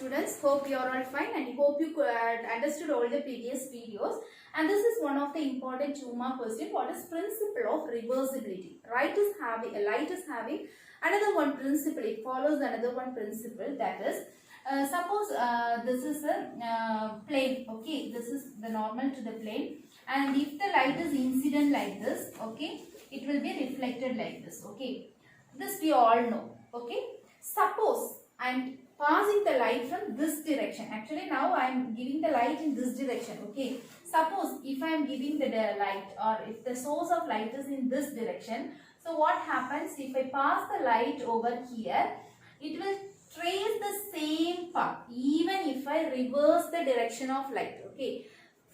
students, hope you are all fine and hope you understood all the previous videos. And this is one of the important 2-mark question. What is principle of reversibility? Light is having another one principle. It follows another one principle, that is suppose this is a plane. Okay, this is the normal to the plane, and if the light is incident like this, okay, it will be reflected like this. Okay, this we all know. Okay, suppose I am passing the light from this direction. Actually now I am giving the light in this direction. Okay, suppose if I am giving the light, or if the source of light is in this direction, so what happens if I pass the light over here? It will trace the same path even if I reverse the direction of light. Okay,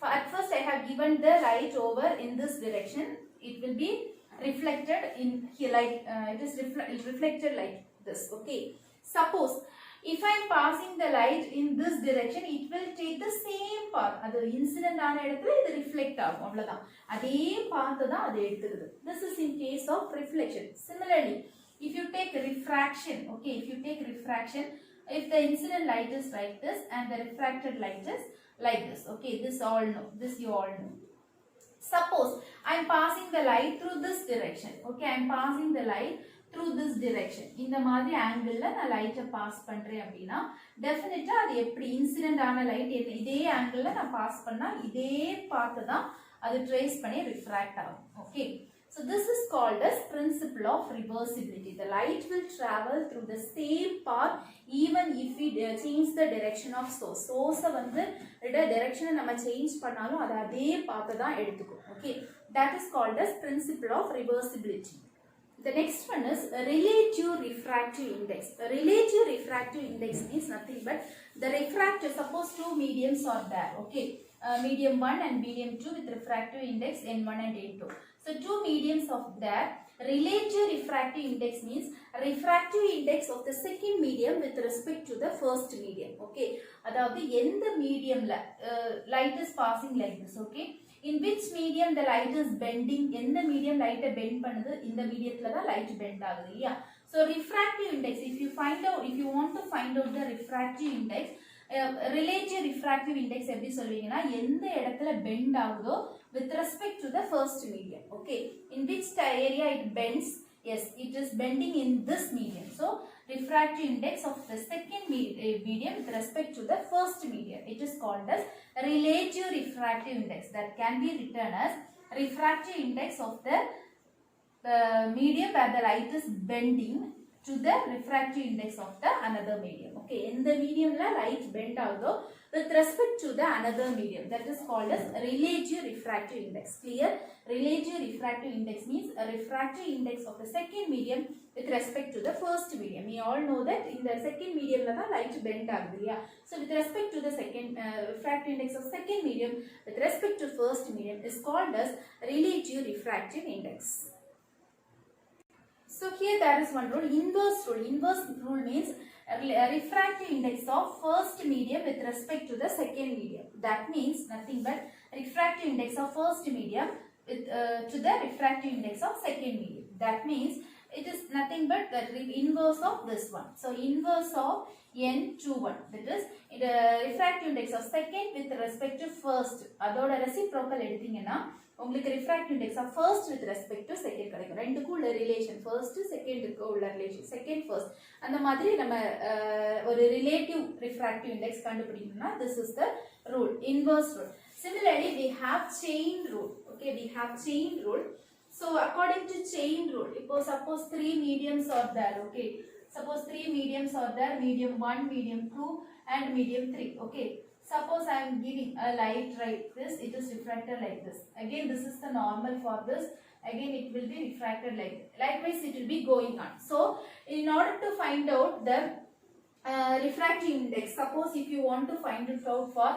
at first I have given the light over in this direction. It will be reflected in here, like it is reflected like this. Okay, suppose if I am passing the light in this direction, it will take the same path. That incident ஆன இடத்துல இது reflect ஆகும், அவ்வளவுதான். அதே path தான் அது எடுத்துக்குது. This is in case of reflection. Similarly, if you take refraction, okay, if you take refraction, if the incident light is like this and the refracted light is like this, okay, this you all know. Suppose I am passing the light through this direction. Okay, I am passing the light through this direction. இந்த மாதிரி ஆங்கிள்ல நான் லைட்டை pass பண்றேன் அப்படினா டெஃபினட்டா அது எப்படி incident ஆன லைட் இதே ஆங்கிள்ல நான் பாஸ் பண்ணா இதே பாத் தான் அது ட்ரேஸ் பண்ணி ரிஃப்ராக்ட் ஆகும். Okay, so this is called as principle of reversibility. The light will travel through the same path even if we change the direction of source. Source வந்து direction நம்ம change பண்ணாலும் அது அதே path தான் எடுத்துக்கும். Okay, that is called as principle of reversibility. The next one is relative refractive index. The relative refractive index means nothing but the refractive. Suppose two mediums are there. Okay, medium 1 and medium 2 with refractive index N1 and N2. So two mediums of there. Relative refractive index means refractive index of the second medium with respect to the first medium. Okay, அதாவது எந்த mediumல light is passing like this. Okay, in which medium the light is bending, எந்த medium light bend பண்ணுது, இந்த mediumல தான் light bend ஆகுது இல்லையா. So refractive index, if you want to find out the refractive index, relative refractive index எப்படி சொல்வீங்கன்னா எந்த இடத்துல bend ஆகுதோ with respect to the first medium. Okay, in which area it bends? Yes, it is bending in this medium. So refractive index of the second medium with respect to the first medium, it is called as relative refractive index. That can be written as refractive index of the medium where the light is bending to the refractive index of the another medium. Okay, in the medium la light bend ஆகுதோ with respect to the another medium, that is called as relative refractive index. Clear? Relative refractive index means a refractive index of the second medium with respect to the first medium. We all know that in the second medium la light bend ஆகுது இல்லையா. So with respect to the second refractive index of second medium with respect to first medium is called as relative refractive index. So here there is one rule, inverse rule. Inverse rule means refractive index of first medium with respect to the second medium. That means nothing but refractive index of first medium with to the refractive index of second medium. That means it is nothing but the inverse of this one. So inverse of N21, that is refractive index of second with respect to first. அதோட reciprocal எடுத்தீங்கன்னா உங்களுக்கு refractive index of first with respect to second கிடைக்கும். ரெண்டுக்கும் உள்ள relation first secondக்கு உள்ள relation second first, அந்த மாதிரி நம்ம ஒரு relative refractive index கண்டுபிடிக்கணும்னா this is the rule, inverse rule. Similarly, we have chain rule. Okay, we have chain rule. So according to chain rule, suppose three mediums are there. Okay, suppose three mediums are there, medium 1, medium 2 and medium 3. Okay, suppose I am giving a light like this, it is refracted like this. Again, this is the normal for this. Again, it will be refracted like this. Likewise, it will be going on. So, in order to find out the refractive index, suppose if you want to find it out for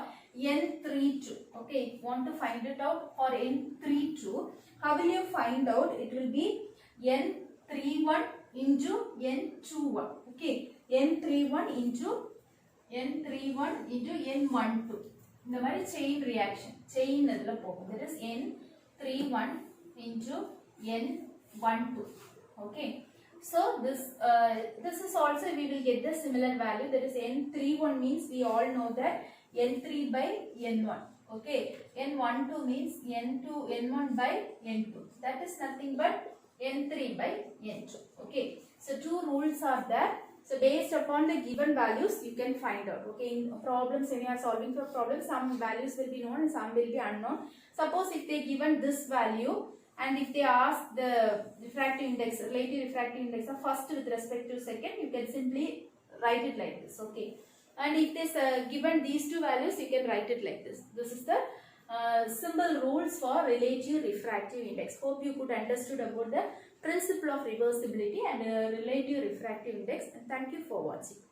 N32, okay, if you want to find it out for N32, how will you find out? It will be N31 into N21. Okay, N31 into N12. இந்த மாதிரி chain reaction, chain இதுல போகும். That is N31 into N12. Okay, So this is also we will get the similar value, that is n31 means we all know that n3 by n1. Okay, n12 means n1 by n2, that is nothing but n3 by n2. Okay, so two rules are there. So based upon the given values you can find out. Okay, in problems when you are solving for problems, some values will be known and some will be unknown. Suppose if they given this value and if they ask the refractive index, relative refractive index of first with respect to second, you can simply write it like this. Okay, and if they given these two values, you can write it like this. This is the simple rules for relative refractive index. Hope you could understood about the principle of reversibility and relative refractive index. And thank you for watching.